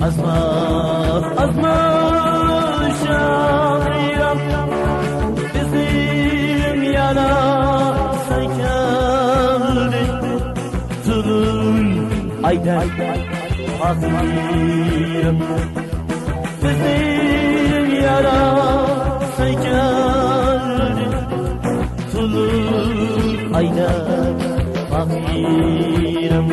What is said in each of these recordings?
Azmaz azmaz şahiram bizim yana saykaldı zulüm aydan hakiram bizim yana saykaldı zulüm aydan hakiram.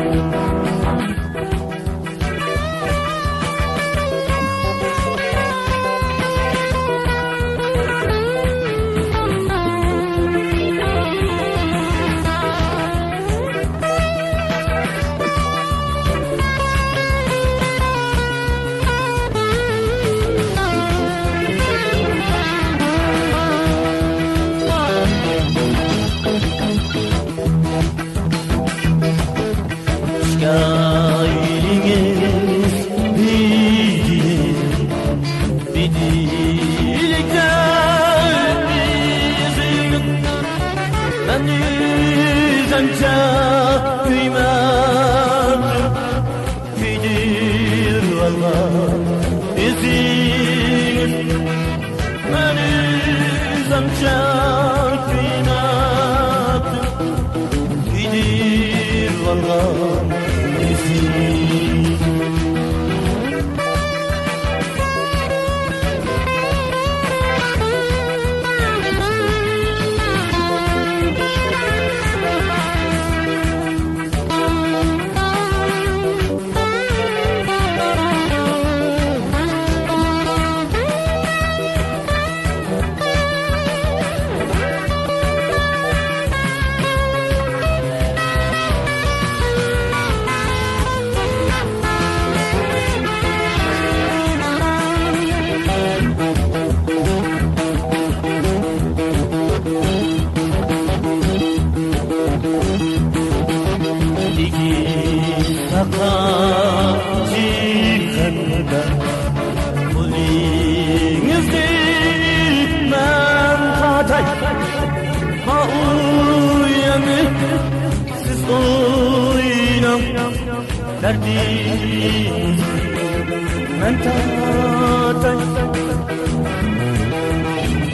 Şairiniz bir dilekten bizim ben yüzümce kıymetli fidir Allah bizim ben yüzümce kıymetli fidir Allah. Cihan'da kulingizdi men hatay ha uyanıp siz oynam derdiniz men tatay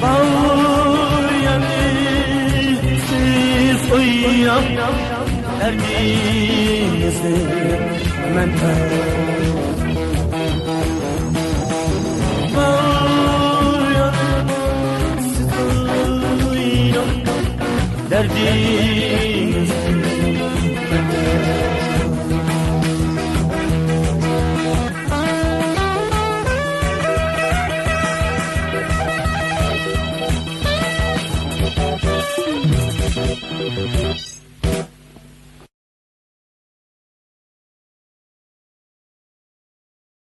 ha uyanıp siz oynam derdiniz men derdi